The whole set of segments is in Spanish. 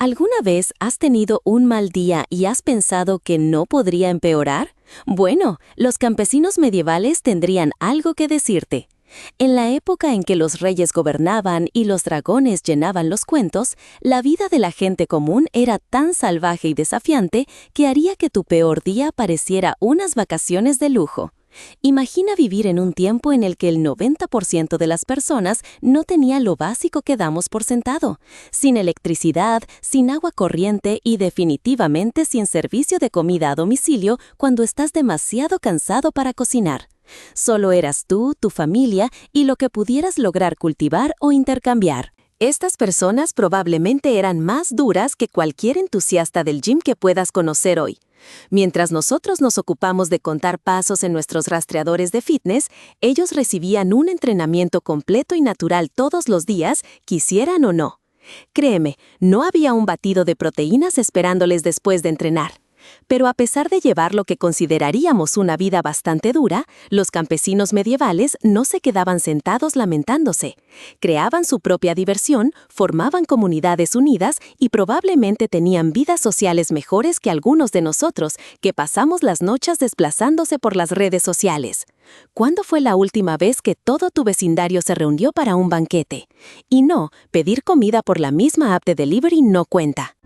¿Alguna vez has tenido un mal día y has pensado que no podría empeorar? Bueno, los campesinos medievales tendrían algo que decirte. En la época en que los reyes gobernaban y los dragones llenaban los cuentos, la vida de la gente común era tan salvaje y desafiante que haría que tu peor día pareciera unas vacaciones de lujo. Imagina vivir en un tiempo en el que el 90% de las personas no tenía lo básico que damos por sentado, sin electricidad, sin agua corriente y definitivamente sin servicio de comida a domicilio cuando estás demasiado cansado para cocinar. Solo eras tú, tu familia y lo que pudieras lograr cultivar o intercambiar. Estas personas probablemente eran más duras que cualquier entusiasta del gym que puedas conocer hoy. Mientras nosotros nos ocupamos de contar pasos en nuestros rastreadores de fitness, ellos recibían un entrenamiento completo y natural todos los días, quisieran o no. Créeme, no había un batido de proteínas esperándoles después de entrenar. Pero a pesar de llevar lo que consideraríamos una vida bastante dura, los campesinos medievales no se quedaban sentados lamentándose. Creaban su propia diversión, formaban comunidades unidas y probablemente tenían vidas sociales mejores que algunos de nosotros, que pasamos las noches desplazándose por las redes sociales. ¿Cuándo fue la última vez que todo tu vecindario se reunió para un banquete? Y no, pedir comida por la misma app de delivery no cuenta.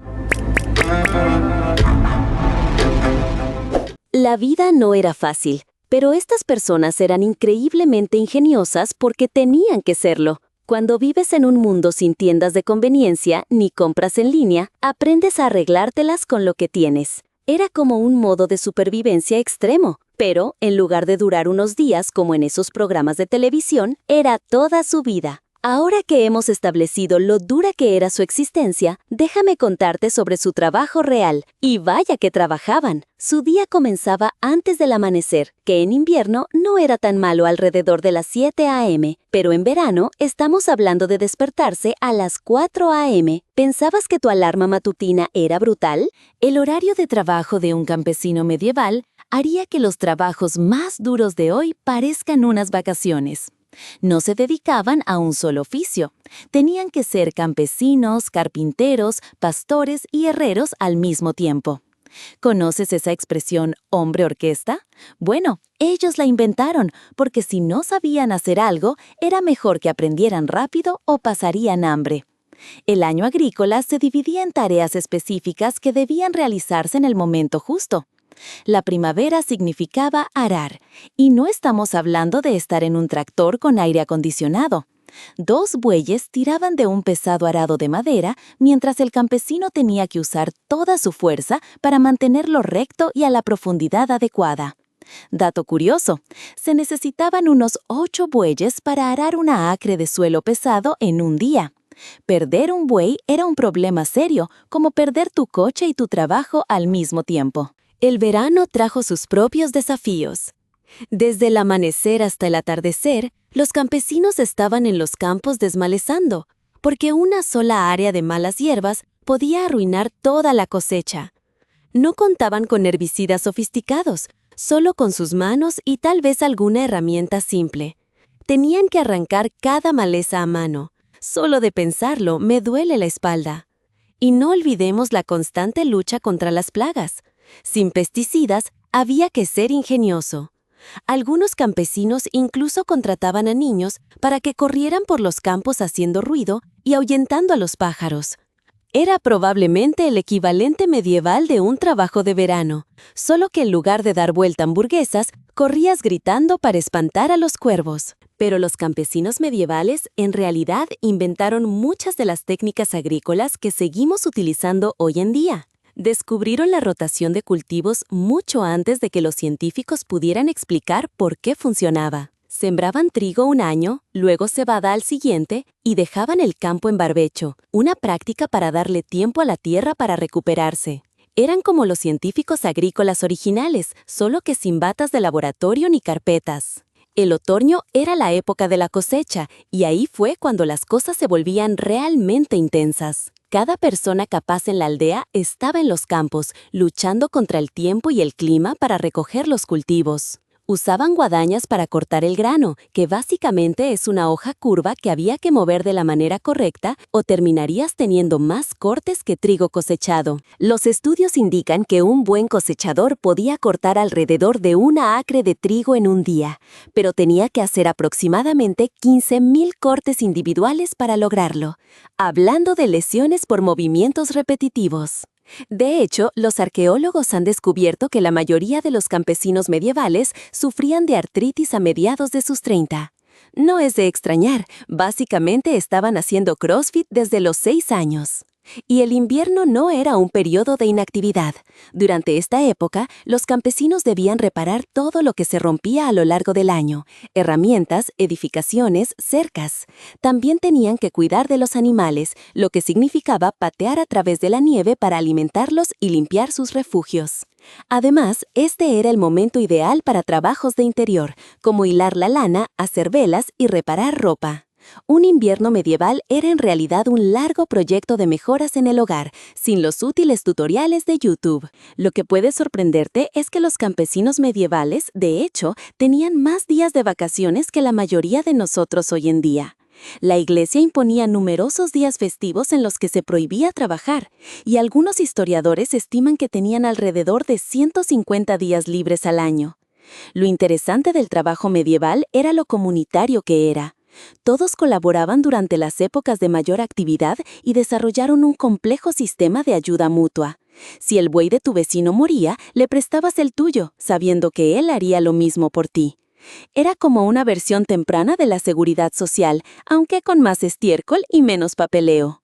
La vida no era fácil, pero estas personas eran increíblemente ingeniosas porque tenían que serlo. Cuando vives en un mundo sin tiendas de conveniencia ni compras en línea, aprendes a arreglártelas con lo que tienes. Era como un modo de supervivencia extremo, pero en lugar de durar unos días como en esos programas de televisión, era toda su vida. Ahora que hemos establecido lo dura que era su existencia, déjame contarte sobre su trabajo real. Y vaya que trabajaban. Su día comenzaba antes del amanecer, que en invierno no era tan malo alrededor de las 7 a.m., pero en verano estamos hablando de despertarse a las 4 a.m. ¿Pensabas que tu alarma matutina era brutal? El horario de trabajo de un campesino medieval haría que los trabajos más duros de hoy parezcan unas vacaciones. No se dedicaban a un solo oficio. Tenían que ser campesinos, carpinteros, pastores y herreros al mismo tiempo. ¿Conoces esa expresión hombre orquesta? Bueno, ellos la inventaron porque si no sabían hacer algo, era mejor que aprendieran rápido o pasarían hambre. El año agrícola se dividía en tareas específicas que debían realizarse en el momento justo. La primavera significaba arar, y no estamos hablando de estar en un tractor con aire acondicionado. 2 bueyes tiraban de un pesado arado de madera, mientras el campesino tenía que usar toda su fuerza para mantenerlo recto y a la profundidad adecuada. Dato curioso, se necesitaban unos 8 bueyes para arar una acre de suelo pesado en un día. Perder un buey era un problema serio, como perder tu coche y tu trabajo al mismo tiempo. El verano trajo sus propios desafíos. Desde el amanecer hasta el atardecer, los campesinos estaban en los campos desmalezando, porque una sola área de malas hierbas podía arruinar toda la cosecha. No contaban con herbicidas sofisticados, solo con sus manos y tal vez alguna herramienta simple. Tenían que arrancar cada maleza a mano. Solo de pensarlo me duele la espalda. Y no olvidemos la constante lucha contra las plagas. Sin pesticidas, había que ser ingenioso. Algunos campesinos incluso contrataban a niños para que corrieran por los campos haciendo ruido y ahuyentando a los pájaros. Era probablemente el equivalente medieval de un trabajo de verano, solo que en lugar de dar vuelta a hamburguesas, corrías gritando para espantar a los cuervos. Pero los campesinos medievales en realidad inventaron muchas de las técnicas agrícolas que seguimos utilizando hoy en día. Descubrieron la rotación de cultivos mucho antes de que los científicos pudieran explicar por qué funcionaba. Sembraban trigo un año, luego cebada al siguiente y dejaban el campo en barbecho, una práctica para darle tiempo a la tierra para recuperarse. Eran como los científicos agrícolas originales, solo que sin batas de laboratorio ni carpetas. El otoño era la época de la cosecha y ahí fue cuando las cosas se volvían realmente intensas. Cada persona capaz en la aldea estaba en los campos, luchando contra el tiempo y el clima para recoger los cultivos. Usaban guadañas para cortar el grano, que básicamente es una hoja curva que había que mover de la manera correcta o terminarías teniendo más cortes que trigo cosechado. Los estudios indican que un buen cosechador podía cortar alrededor de una acre de trigo en un día, pero tenía que hacer aproximadamente 15,000 cortes individuales para lograrlo, hablando de lesiones por movimientos repetitivos. De hecho, los arqueólogos han descubierto que la mayoría de los campesinos medievales sufrían de artritis a mediados de sus 30. No es de extrañar, básicamente estaban haciendo CrossFit desde los 6 años. Y el invierno no era un periodo de inactividad. Durante esta época, los campesinos debían reparar todo lo que se rompía a lo largo del año: herramientas, edificaciones, cercas. También tenían que cuidar de los animales, lo que significaba patear a través de la nieve para alimentarlos y limpiar sus refugios. Además, este era el momento ideal para trabajos de interior, como hilar la lana, hacer velas y reparar ropa. Un invierno medieval era en realidad un largo proyecto de mejoras en el hogar, sin los útiles tutoriales de YouTube. Lo que puede sorprenderte es que los campesinos medievales, de hecho, tenían más días de vacaciones que la mayoría de nosotros hoy en día. La iglesia imponía numerosos días festivos en los que se prohibía trabajar, y algunos historiadores estiman que tenían alrededor de 150 días libres al año. Lo interesante del trabajo medieval era lo comunitario que era. Todos colaboraban durante las épocas de mayor actividad y desarrollaron un complejo sistema de ayuda mutua. Si el buey de tu vecino moría, le prestabas el tuyo, sabiendo que él haría lo mismo por ti. Era como una versión temprana de la seguridad social, aunque con más estiércol y menos papeleo.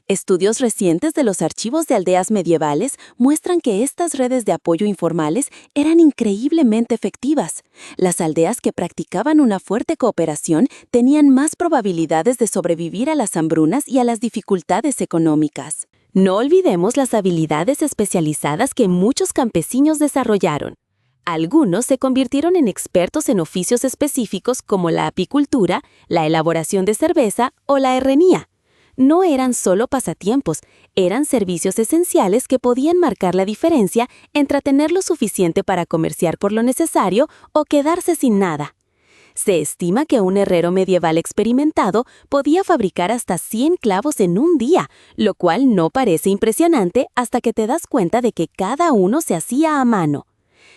Estudios recientes de los archivos de aldeas medievales muestran que estas redes de apoyo informales eran increíblemente efectivas. Las aldeas que practicaban una fuerte cooperación tenían más probabilidades de sobrevivir a las hambrunas y a las dificultades económicas. No olvidemos las habilidades especializadas que muchos campesinos desarrollaron. Algunos se convirtieron en expertos en oficios específicos como la apicultura, la elaboración de cerveza o la herrería. No eran solo pasatiempos, eran servicios esenciales que podían marcar la diferencia entre tener lo suficiente para comerciar por lo necesario o quedarse sin nada. Se estima que un herrero medieval experimentado podía fabricar hasta 100 clavos en un día, lo cual no parece impresionante hasta que te das cuenta de que cada uno se hacía a mano.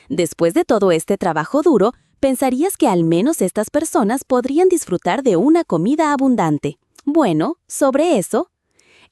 Después de todo este trabajo duro, pensarías que al menos estas personas podrían disfrutar de una comida abundante. Bueno, sobre eso,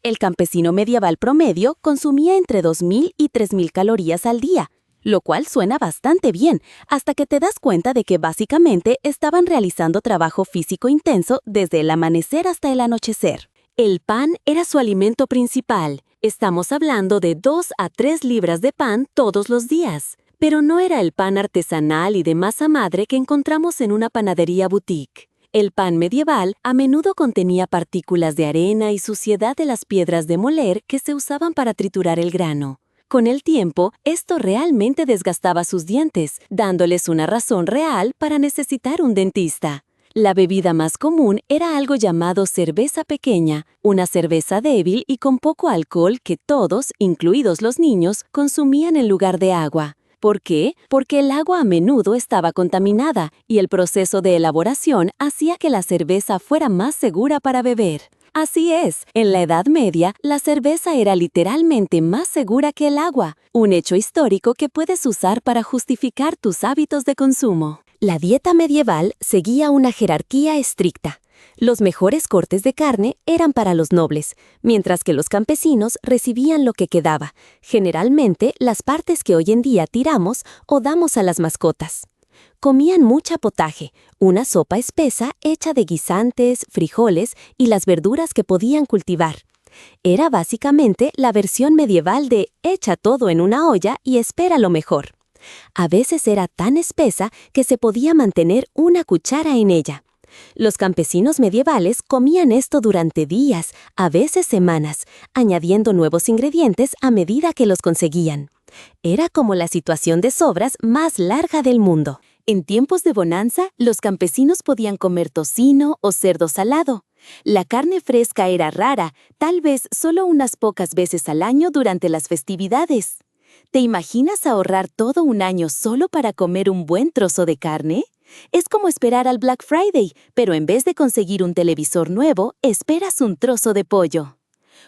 el campesino medieval promedio consumía entre 2,000 y 3,000 calorías al día, lo cual suena bastante bien, hasta que te das cuenta de que básicamente estaban realizando trabajo físico intenso desde el amanecer hasta el anochecer. El pan era su alimento principal. Estamos hablando de 2 a 3 libras de pan todos los días. Pero no era el pan artesanal y de masa madre que encontramos en una panadería boutique. El pan medieval a menudo contenía partículas de arena y suciedad de las piedras de moler que se usaban para triturar el grano. Con el tiempo, esto realmente desgastaba sus dientes, dándoles una razón real para necesitar un dentista. La bebida más común era algo llamado cerveza pequeña, una cerveza débil y con poco alcohol que todos, incluidos los niños, consumían en lugar de agua. ¿Por qué? Porque el agua a menudo estaba contaminada y el proceso de elaboración hacía que la cerveza fuera más segura para beber. Así es, en la Edad Media, la cerveza era literalmente más segura que el agua, un hecho histórico que puedes usar para justificar tus hábitos de consumo. La dieta medieval seguía una jerarquía estricta. Los mejores cortes de carne eran para los nobles, mientras que los campesinos recibían lo que quedaba, generalmente las partes que hoy en día tiramos o damos a las mascotas. Comían mucha potaje, una sopa espesa hecha de guisantes, frijoles y las verduras que podían cultivar. Era básicamente la versión medieval de echa todo en una olla y espera lo mejor. A veces era tan espesa que se podía mantener una cuchara en ella. Los campesinos medievales comían esto durante días, a veces semanas, añadiendo nuevos ingredientes a medida que los conseguían. Era como la situación de sobras más larga del mundo. En tiempos de bonanza, los campesinos podían comer tocino o cerdo salado. La carne fresca era rara, tal vez solo unas pocas veces al año durante las festividades. ¿Te imaginas ahorrar todo un año solo para comer un buen trozo de carne? Es como esperar al Black Friday, pero en vez de conseguir un televisor nuevo, esperas un trozo de pollo.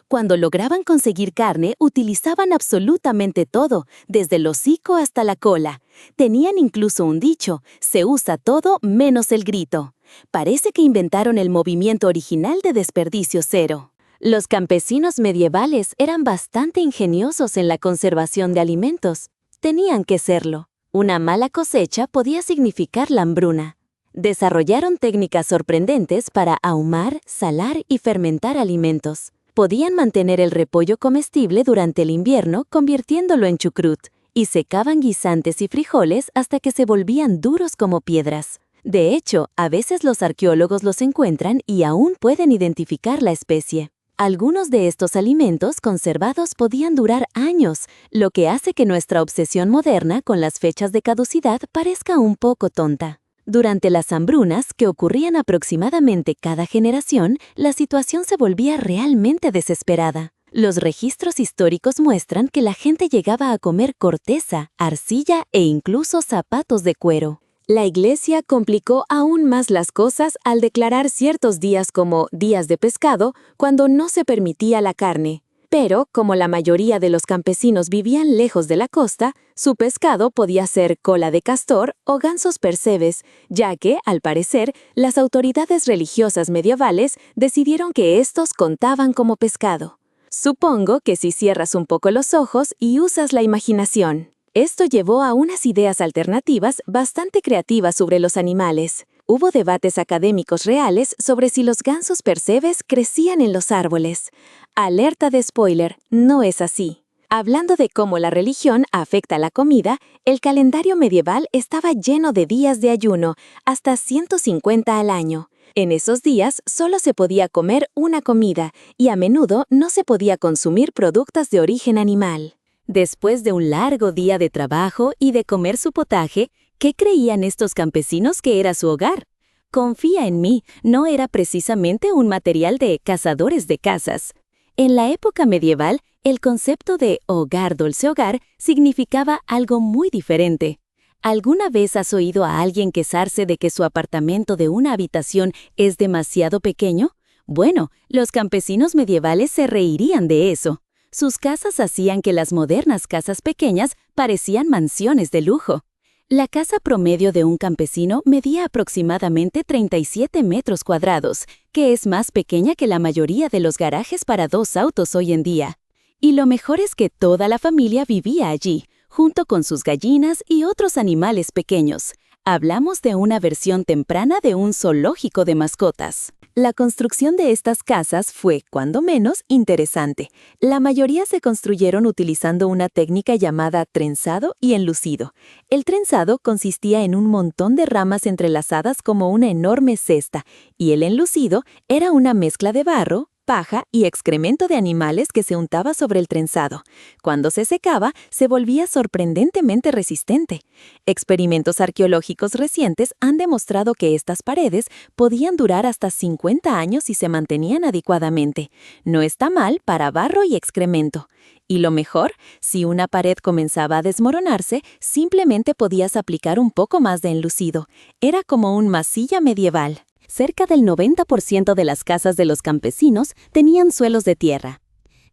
Cuando lograban conseguir carne, utilizaban absolutamente todo, desde el hocico hasta la cola. Tenían incluso un dicho: se usa todo menos el grito. Parece que inventaron el movimiento original de desperdicio cero. Los campesinos medievales eran bastante ingeniosos en la conservación de alimentos. Tenían que serlo. Una mala cosecha podía significar la hambruna. Desarrollaron técnicas sorprendentes para ahumar, salar y fermentar alimentos. Podían mantener el repollo comestible durante el invierno convirtiéndolo en chucrut, y secaban guisantes y frijoles hasta que se volvían duros como piedras. De hecho, a veces los arqueólogos los encuentran y aún pueden identificar la especie. Algunos de estos alimentos conservados podían durar años, lo que hace que nuestra obsesión moderna con las fechas de caducidad parezca un poco tonta. Durante las hambrunas, que ocurrían aproximadamente cada generación, la situación se volvía realmente desesperada. Los registros históricos muestran que la gente llegaba a comer corteza, arcilla e incluso zapatos de cuero. La Iglesia complicó aún más las cosas al declarar ciertos días como días de pescado cuando no se permitía la carne. Pero, como la mayoría de los campesinos vivían lejos de la costa, su pescado podía ser cola de castor o gansos percebes, ya que, al parecer, las autoridades religiosas medievales decidieron que estos contaban como pescado. Supongo que si cierras un poco los ojos y usas la imaginación. Esto llevó a unas ideas alternativas bastante creativas sobre los animales. Hubo debates académicos reales sobre si los gansos percebes crecían en los árboles. Alerta de spoiler, no es así. Hablando de cómo la religión afecta la comida, el calendario medieval estaba lleno de días de ayuno, hasta 150 al año. En esos días solo se podía comer una comida y a menudo no se podía consumir productos de origen animal. Después de un largo día de trabajo y de comer su potaje, ¿qué creían estos campesinos que era su hogar? Confía en mí, no era precisamente un material de cazadores de casas. En la época medieval, el concepto de hogar dulce hogar significaba algo muy diferente. ¿Alguna vez has oído a alguien quejarse de que su apartamento de una habitación es demasiado pequeño? Bueno, los campesinos medievales se reirían de eso. Sus casas hacían que las modernas casas pequeñas parecían mansiones de lujo. La casa promedio de un campesino medía aproximadamente 37 metros cuadrados, que es más pequeña que la mayoría de los garajes para 2 autos hoy en día. Y lo mejor es que toda la familia vivía allí, junto con sus gallinas y otros animales pequeños. Hablamos de una versión temprana de un zoológico de mascotas. La construcción de estas casas fue, cuando menos, interesante. La mayoría se construyeron utilizando una técnica llamada trenzado y enlucido. El trenzado consistía en un montón de ramas entrelazadas como una enorme cesta, y el enlucido era una mezcla de barro, paja y excremento de animales que se untaba sobre el trenzado. Cuando se secaba, se volvía sorprendentemente resistente. Experimentos arqueológicos recientes han demostrado que estas paredes podían durar hasta 50 años si se mantenían adecuadamente. No está mal para barro y excremento. Y lo mejor, si una pared comenzaba a desmoronarse, simplemente podías aplicar un poco más de enlucido. Era como un masilla medieval. Cerca del 90% de las casas de los campesinos tenían suelos de tierra.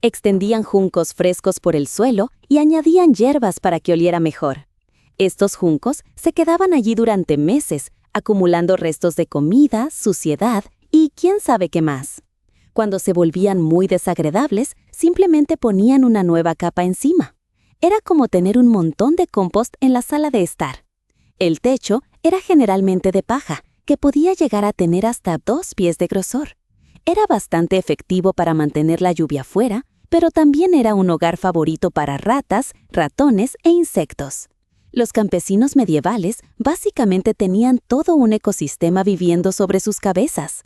Extendían juncos frescos por el suelo y añadían hierbas para que oliera mejor. Estos juncos se quedaban allí durante meses, acumulando restos de comida, suciedad y quién sabe qué más. Cuando se volvían muy desagradables, simplemente ponían una nueva capa encima. Era como tener un montón de compost en la sala de estar. El techo era generalmente de paja, que podía llegar a tener hasta 2 pies de grosor. Era bastante efectivo para mantener la lluvia fuera, pero también era un hogar favorito para ratas, ratones e insectos. Los campesinos medievales básicamente tenían todo un ecosistema viviendo sobre sus cabezas.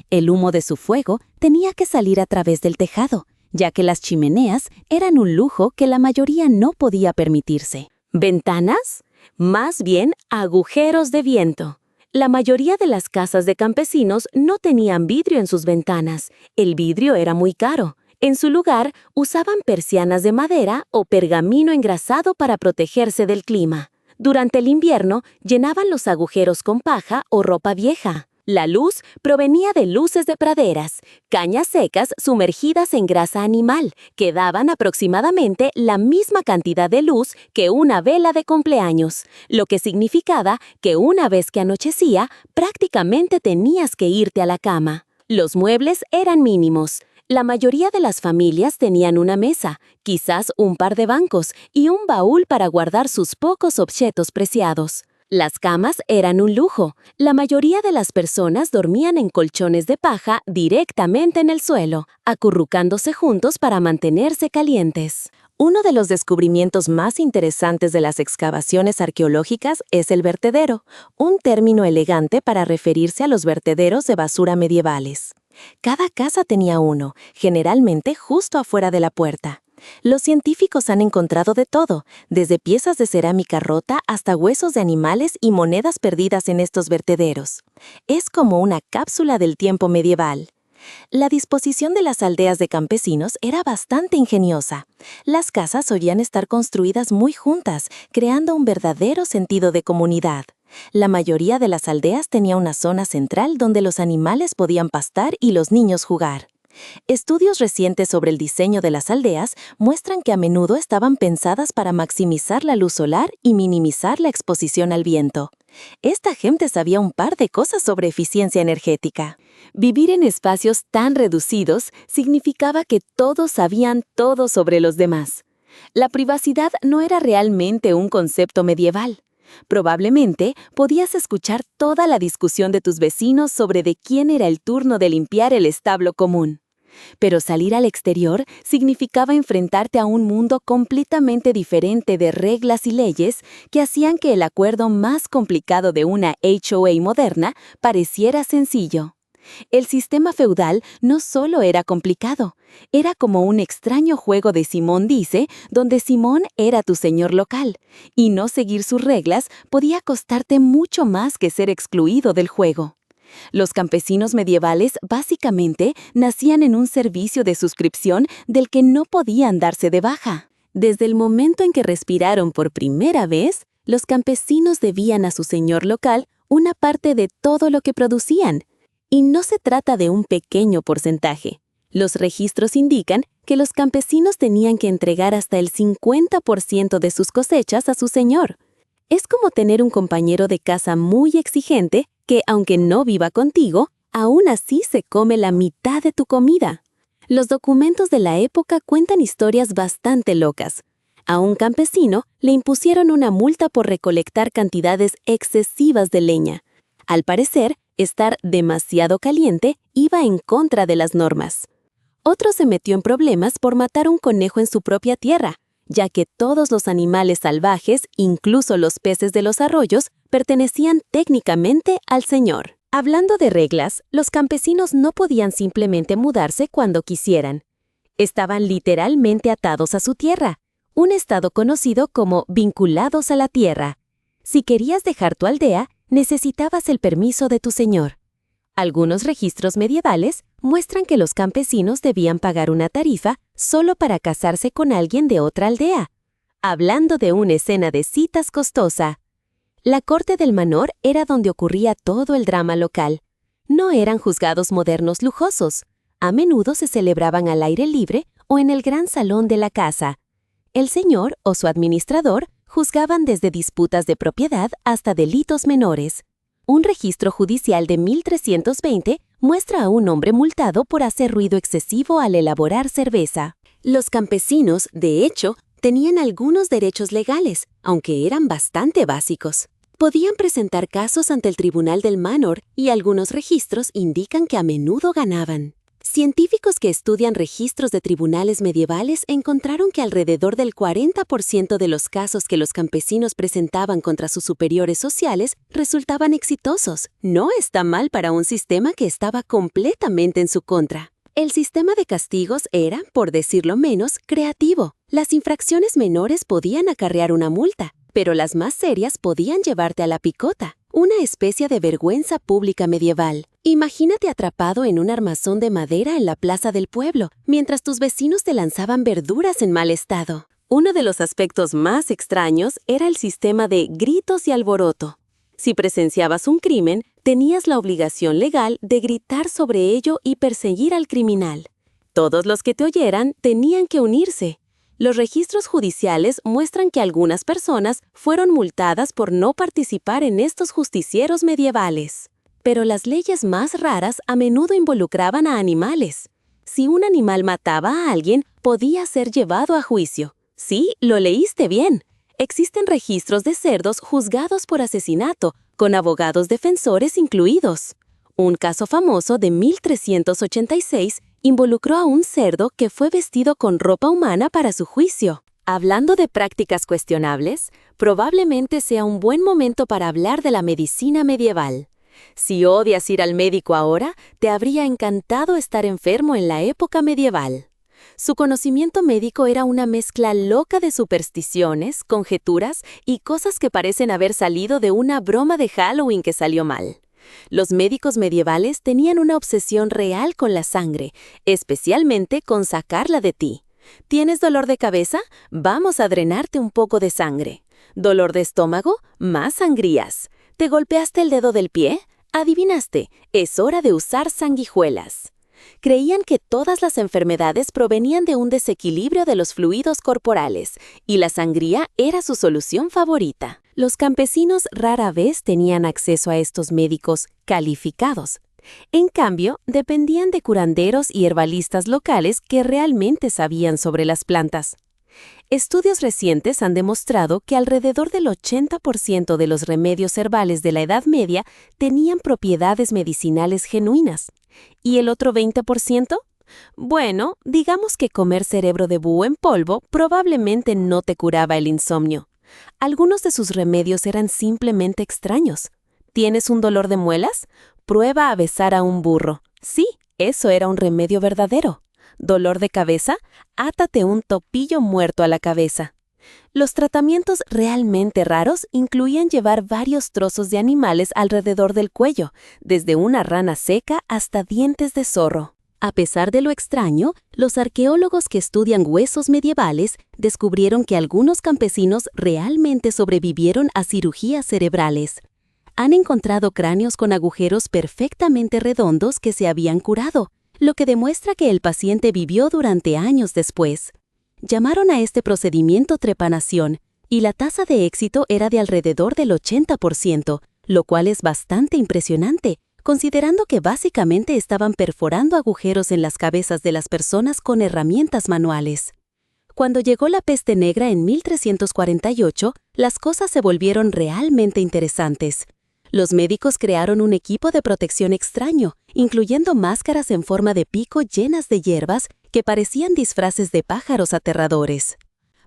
El humo de su fuego tenía que salir a través del tejado, ya que las chimeneas eran un lujo que la mayoría no podía permitirse. ¿Ventanas? Más bien agujeros de viento. La mayoría de las casas de campesinos no tenían vidrio en sus ventanas. El vidrio era muy caro. En su lugar, usaban persianas de madera o pergamino engrasado para protegerse del clima. Durante el invierno, llenaban los agujeros con paja o ropa vieja. La luz provenía de luces de praderas, cañas secas sumergidas en grasa animal, que daban aproximadamente la misma cantidad de luz que una vela de cumpleaños, lo que significaba que una vez que anochecía, prácticamente tenías que irte a la cama. Los muebles eran mínimos. La mayoría de las familias tenían una mesa, quizás un par de bancos y un baúl para guardar sus pocos objetos preciados. Las camas eran un lujo. La mayoría de las personas dormían en colchones de paja directamente en el suelo, acurrucándose juntos para mantenerse calientes. Uno de los descubrimientos más interesantes de las excavaciones arqueológicas es el vertedero, un término elegante para referirse a los vertederos de basura medievales. Cada casa tenía uno, generalmente justo afuera de la puerta. Los científicos han encontrado de todo, desde piezas de cerámica rota hasta huesos de animales y monedas perdidas en estos vertederos. Es como una cápsula del tiempo medieval. La disposición de las aldeas de campesinos era bastante ingeniosa. Las casas solían estar construidas muy juntas, creando un verdadero sentido de comunidad. La mayoría de las aldeas tenía una zona central donde los animales podían pastar y los niños jugar. Estudios recientes sobre el diseño de las aldeas muestran que a menudo estaban pensadas para maximizar la luz solar y minimizar la exposición al viento. Esta gente sabía un par de cosas sobre eficiencia energética. Vivir en espacios tan reducidos significaba que todos sabían todo sobre los demás. La privacidad no era realmente un concepto medieval. Probablemente podías escuchar toda la discusión de tus vecinos sobre de quién era el turno de limpiar el establo común. Pero salir al exterior significaba enfrentarte a un mundo completamente diferente de reglas y leyes que hacían que el acuerdo más complicado de una HOA moderna pareciera sencillo. El sistema feudal no solo era complicado, era como un extraño juego de Simón dice, donde Simón era tu señor local, y no seguir sus reglas podía costarte mucho más que ser excluido del juego. Los campesinos medievales básicamente nacían en un servicio de suscripción del que no podían darse de baja. Desde el momento en que respiraron por primera vez, los campesinos debían a su señor local una parte de todo lo que producían. Y no se trata de un pequeño porcentaje. Los registros indican que los campesinos tenían que entregar hasta el 50% de sus cosechas a su señor. Es como tener un compañero de casa muy exigente que, aunque no viva contigo, aún así se come la mitad de tu comida. Los documentos de la época cuentan historias bastante locas. A un campesino le impusieron una multa por recolectar cantidades excesivas de leña. Al parecer, estar demasiado caliente iba en contra de las normas. Otro se metió en problemas por matar un conejo en su propia tierra, ya que todos los animales salvajes, incluso los peces de los arroyos, pertenecían técnicamente al señor. Hablando de reglas, los campesinos no podían simplemente mudarse cuando quisieran. Estaban literalmente atados a su tierra, un estado conocido como vinculados a la tierra. Si querías dejar tu aldea, necesitabas el permiso de tu señor. Algunos registros medievales muestran que los campesinos debían pagar una tarifa solo para casarse con alguien de otra aldea. Hablando de una escena de citas costosa. La corte del manor era donde ocurría todo el drama local. No eran juzgados modernos lujosos. A menudo se celebraban al aire libre o en el gran salón de la casa. El señor o su administrador juzgaban desde disputas de propiedad hasta delitos menores. Un registro judicial de 1320 muestra a un hombre multado por hacer ruido excesivo al elaborar cerveza. Los campesinos, de hecho, tenían algunos derechos legales, aunque eran bastante básicos. Podían presentar casos ante el tribunal del manor y algunos registros indican que a menudo ganaban. Científicos que estudian registros de tribunales medievales encontraron que alrededor del 40% de los casos que los campesinos presentaban contra sus superiores sociales resultaban exitosos. No está mal para un sistema que estaba completamente en su contra. El sistema de castigos era, por decirlo menos, creativo. Las infracciones menores podían acarrear una multa, pero las más serias podían llevarte a la picota, una especie de vergüenza pública medieval. Imagínate atrapado en un armazón de madera en la plaza del pueblo, mientras tus vecinos te lanzaban verduras en mal estado. Uno de los aspectos más extraños era el sistema de gritos y alboroto. Si presenciabas un crimen, tenías la obligación legal de gritar sobre ello y perseguir al criminal. Todos los que te oyeran tenían que unirse. Los registros judiciales muestran que algunas personas fueron multadas por no participar en estos justicieros medievales. Pero las leyes más raras a menudo involucraban a animales. Si un animal mataba a alguien, podía ser llevado a juicio. Sí, lo leíste bien. Existen registros de cerdos juzgados por asesinato, con abogados defensores incluidos. Un caso famoso de 1386 involucró a un cerdo que fue vestido con ropa humana para su juicio. Hablando de prácticas cuestionables, probablemente sea un buen momento para hablar de la medicina medieval. Si odias ir al médico ahora, te habría encantado estar enfermo en la época medieval. Su conocimiento médico era una mezcla loca de supersticiones, conjeturas y cosas que parecen haber salido de una broma de Halloween que salió mal. Los médicos medievales tenían una obsesión real con la sangre, especialmente con sacarla de ti. ¿Tienes dolor de cabeza? Vamos a drenarte un poco de sangre. ¿Dolor de estómago? Más sangrías. ¿Te golpeaste el dedo del pie? Adivinaste, es hora de usar sanguijuelas. Creían que todas las enfermedades provenían de un desequilibrio de los fluidos corporales, y la sangría era su solución favorita. Los campesinos rara vez tenían acceso a estos médicos calificados. En cambio, dependían de curanderos y herbalistas locales que realmente sabían sobre las plantas. Estudios recientes han demostrado que alrededor del 80% de los remedios herbales de la Edad Media tenían propiedades medicinales genuinas. ¿Y el otro 20%? Bueno, digamos que comer cerebro de búho en polvo probablemente no te curaba el insomnio. Algunos de sus remedios eran simplemente extraños. ¿Tienes un dolor de muelas? Prueba a besar a un burro. Sí, eso era un remedio verdadero. ¿Dolor de cabeza? Átate un topillo muerto a la cabeza. Los tratamientos realmente raros incluían llevar varios trozos de animales alrededor del cuello, desde una rana seca hasta dientes de zorro. A pesar de lo extraño, los arqueólogos que estudian huesos medievales descubrieron que algunos campesinos realmente sobrevivieron a cirugías cerebrales. Han encontrado cráneos con agujeros perfectamente redondos que se habían curado, lo que demuestra que el paciente vivió durante años después. Llamaron a este procedimiento trepanación, y la tasa de éxito era de alrededor del 80%, lo cual es bastante impresionante, considerando que básicamente estaban perforando agujeros en las cabezas de las personas con herramientas manuales. Cuando llegó la peste negra en 1348, las cosas se volvieron realmente interesantes. Los médicos crearon un equipo de protección extraño, incluyendo máscaras en forma de pico llenas de hierbas que parecían disfraces de pájaros aterradores.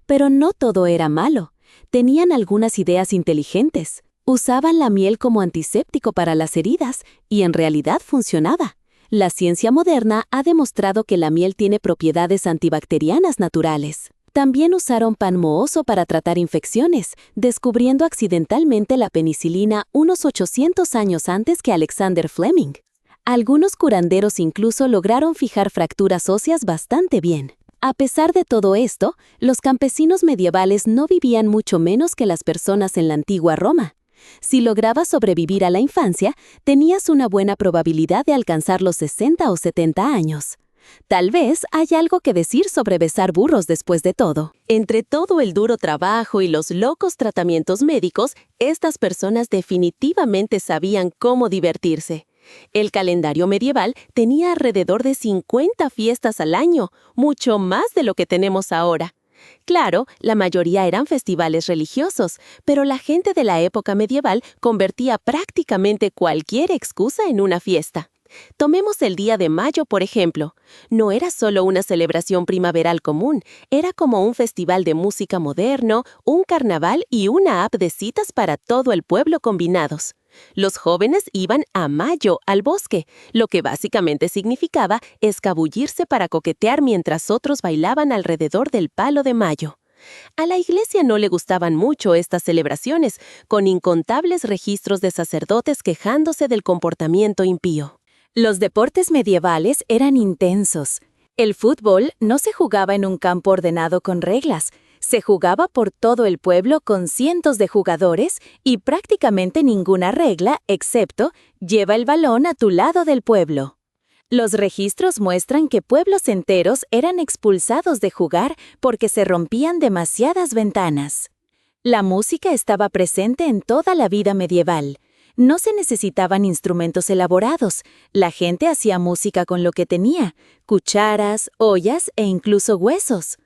Pero no todo era malo. Tenían algunas ideas inteligentes. Usaban la miel como antiséptico para las heridas, y en realidad funcionaba. La ciencia moderna ha demostrado que la miel tiene propiedades antibacterianas naturales. También usaron pan mohoso para tratar infecciones, descubriendo accidentalmente la penicilina unos 800 años antes que Alexander Fleming. Algunos curanderos incluso lograron fijar fracturas óseas bastante bien. A pesar de todo esto, los campesinos medievales no vivían mucho menos que las personas en la antigua Roma. Si lograbas sobrevivir a la infancia, tenías una buena probabilidad de alcanzar los 60 o 70 años. Tal vez haya algo que decir sobre besar burros después de todo. Entre todo el duro trabajo y los locos tratamientos médicos, estas personas definitivamente sabían cómo divertirse. El calendario medieval tenía alrededor de 50 fiestas al año, mucho más de lo que tenemos ahora. Claro, la mayoría eran festivales religiosos, pero la gente de la época medieval convertía prácticamente cualquier excusa en una fiesta. Tomemos el Día de Mayo, por ejemplo. No era solo una celebración primaveral común, era como un festival de música moderno, un carnaval y una app de citas para todo el pueblo combinados. Los jóvenes iban a Mayo, al bosque, lo que básicamente significaba escabullirse para coquetear mientras otros bailaban alrededor del palo de mayo. A la iglesia no le gustaban mucho estas celebraciones, con incontables registros de sacerdotes quejándose del comportamiento impío. Los deportes medievales eran intensos. El fútbol no se jugaba en un campo ordenado con reglas, se jugaba por todo el pueblo con cientos de jugadores y prácticamente ninguna regla, excepto lleva el balón a tu lado del pueblo. Los registros muestran que pueblos enteros eran expulsados de jugar porque se rompían demasiadas ventanas. La música estaba presente en toda la vida medieval. No se necesitaban instrumentos elaborados. La gente hacía música con lo que tenía: cucharas, ollas e incluso huesos.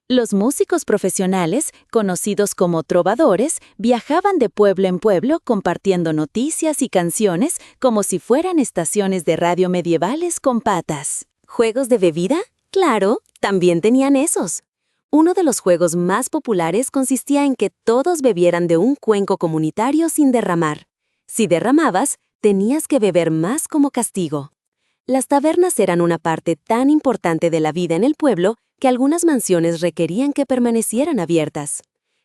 Los músicos profesionales, conocidos como trovadores, viajaban de pueblo en pueblo compartiendo noticias y canciones como si fueran estaciones de radio medievales con patas. ¿Juegos de bebida? Claro, también tenían esos. Uno de los juegos más populares consistía en que todos bebieran de un cuenco comunitario sin derramar. Si derramabas, tenías que beber más como castigo. Las tabernas eran una parte tan importante de la vida en el pueblo que algunas mansiones requerían que permanecieran abiertas.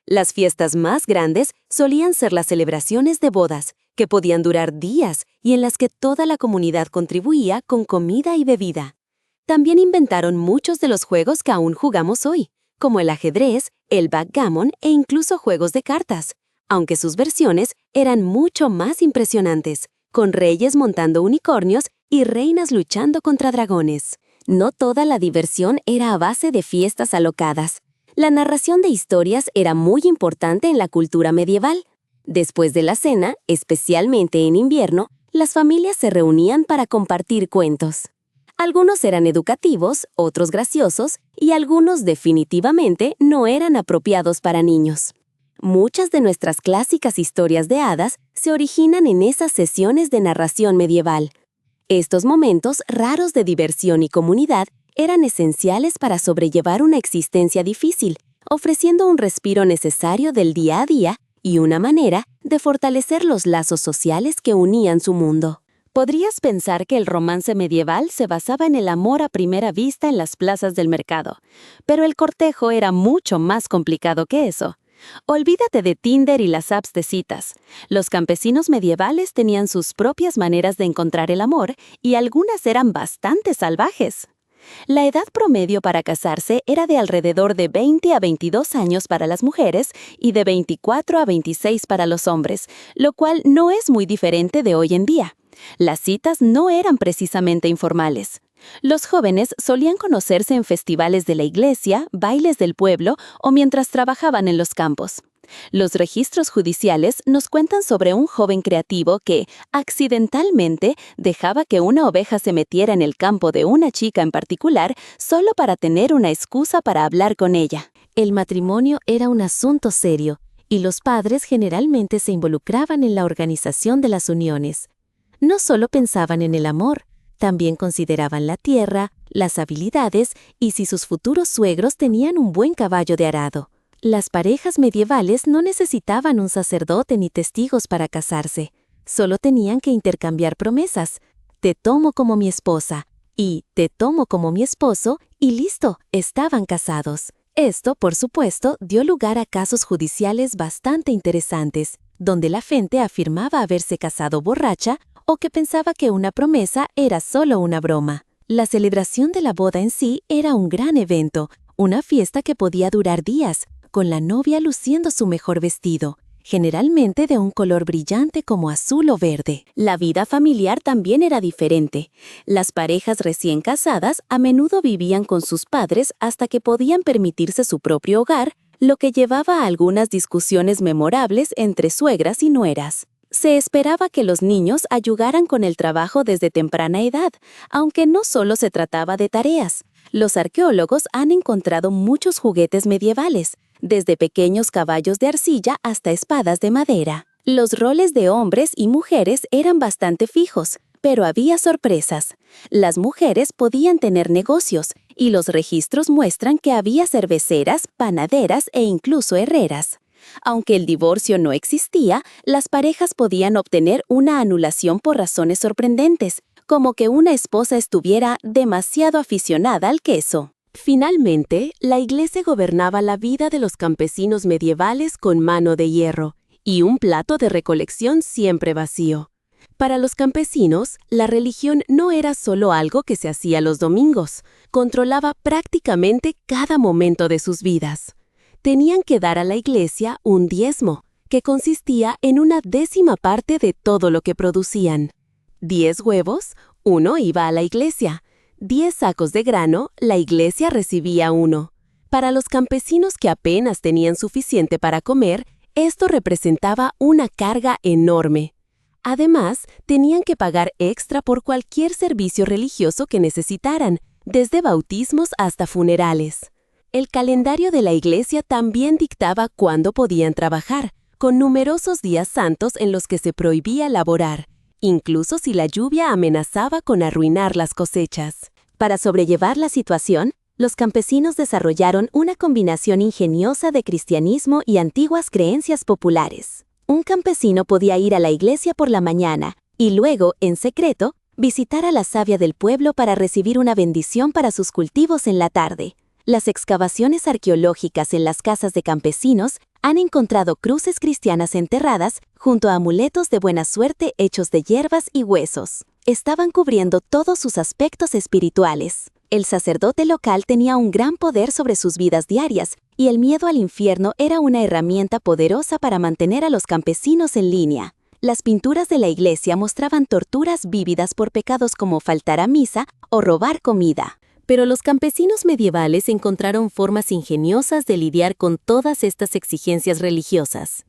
Las fiestas más grandes solían ser las celebraciones de bodas, que podían durar días y en las que toda la comunidad contribuía con comida y bebida. También inventaron muchos de los juegos que aún jugamos hoy, como el ajedrez, el backgammon e incluso juegos de cartas, aunque sus versiones eran mucho más impresionantes, con reyes montando unicornios y reinas luchando contra dragones. No toda la diversión era a base de fiestas alocadas. La narración de historias era muy importante en la cultura medieval. Después de la cena, especialmente en invierno, las familias se reunían para compartir cuentos. Algunos eran educativos, otros graciosos, y algunos definitivamente no eran apropiados para niños. Muchas de nuestras clásicas historias de hadas se originan en esas sesiones de narración medieval. Estos momentos raros de diversión y comunidad eran esenciales para sobrellevar una existencia difícil, ofreciendo un respiro necesario del día a día y una manera de fortalecer los lazos sociales que unían su mundo. Podrías pensar que el romance medieval se basaba en el amor a primera vista en las plazas del mercado, pero el cortejo era mucho más complicado que eso. Olvídate de Tinder y las apps de citas. Los campesinos medievales tenían sus propias maneras de encontrar el amor y algunas eran bastante salvajes. La edad promedio para casarse era de alrededor de 20 a 22 años para las mujeres y de 24 a 26 para los hombres, lo cual no es muy diferente de hoy en día. Las citas no eran precisamente informales. Los jóvenes solían conocerse en festivales de la iglesia, bailes del pueblo o mientras trabajaban en los campos. Los registros judiciales nos cuentan sobre un joven creativo que, accidentalmente, dejaba que una oveja se metiera en el campo de una chica en particular solo para tener una excusa para hablar con ella. El matrimonio era un asunto serio, y los padres generalmente se involucraban en la organización de las uniones. No solo pensaban en el amor, también consideraban la tierra, las habilidades y si sus futuros suegros tenían un buen caballo de arado. Las parejas medievales no necesitaban un sacerdote ni testigos para casarse. Solo tenían que intercambiar promesas. Te tomo como mi esposa y te tomo como mi esposo y listo, estaban casados. Esto, por supuesto, dio lugar a casos judiciales bastante interesantes, donde la gente afirmaba haberse casado borracha o que pensaba que una promesa era solo una broma. La celebración de la boda en sí era un gran evento, una fiesta que podía durar días, con la novia luciendo su mejor vestido, generalmente de un color brillante como azul o verde. La vida familiar también era diferente. Las parejas recién casadas a menudo vivían con sus padres hasta que podían permitirse su propio hogar, lo que llevaba a algunas discusiones memorables entre suegras y nueras. Se esperaba que los niños ayudaran con el trabajo desde temprana edad, aunque no solo se trataba de tareas. Los arqueólogos han encontrado muchos juguetes medievales, desde pequeños caballos de arcilla hasta espadas de madera. Los roles de hombres y mujeres eran bastante fijos, pero había sorpresas. Las mujeres podían tener negocios, y los registros muestran que había cerveceras, panaderas e incluso herreras. Aunque el divorcio no existía, las parejas podían obtener una anulación por razones sorprendentes, como que una esposa estuviera demasiado aficionada al queso. Finalmente, la iglesia gobernaba la vida de los campesinos medievales con mano de hierro y un plato de recolección siempre vacío. Para los campesinos, la religión no era solo algo que se hacía los domingos, controlaba prácticamente cada momento de sus vidas. Tenían que dar a la iglesia un diezmo, que consistía en 1/10 parte de todo lo que producían. 10 huevos, uno iba a la iglesia. 10 sacos de grano, la iglesia recibía uno. Para los campesinos que apenas tenían suficiente para comer, esto representaba una carga enorme. Además, tenían que pagar extra por cualquier servicio religioso que necesitaran, desde bautismos hasta funerales. El calendario de la iglesia también dictaba cuándo podían trabajar, con numerosos días santos en los que se prohibía laborar, incluso si la lluvia amenazaba con arruinar las cosechas. Para sobrellevar la situación, los campesinos desarrollaron una combinación ingeniosa de cristianismo y antiguas creencias populares. Un campesino podía ir a la iglesia por la mañana y luego, en secreto, visitar a la sabia del pueblo para recibir una bendición para sus cultivos en la tarde. Las excavaciones arqueológicas en las casas de campesinos han encontrado cruces cristianas enterradas junto a amuletos de buena suerte hechos de hierbas y huesos. Estaban cubriendo todos sus aspectos espirituales. El sacerdote local tenía un gran poder sobre sus vidas diarias, y el miedo al infierno era una herramienta poderosa para mantener a los campesinos en línea. Las pinturas de la iglesia mostraban torturas vívidas por pecados como faltar a misa o robar comida. Pero los campesinos medievales encontraron formas ingeniosas de lidiar con todas estas exigencias religiosas.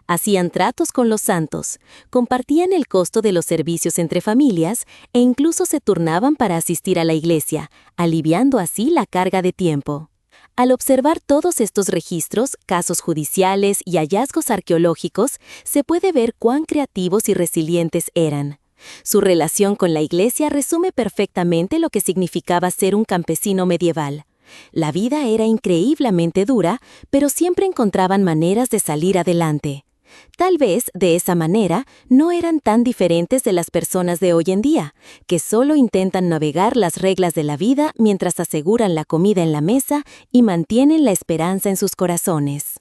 Hacían tratos con los santos, compartían el costo de los servicios entre familias e incluso se turnaban para asistir a la iglesia, aliviando así la carga de tiempo. Al observar todos estos registros, casos judiciales y hallazgos arqueológicos, se puede ver cuán creativos y resilientes eran. Su relación con la iglesia resume perfectamente lo que significaba ser un campesino medieval. La vida era increíblemente dura, pero siempre encontraban maneras de salir adelante. Tal vez, de esa manera, no eran tan diferentes de las personas de hoy en día, que solo intentan navegar las reglas de la vida mientras aseguran la comida en la mesa y mantienen la esperanza en sus corazones.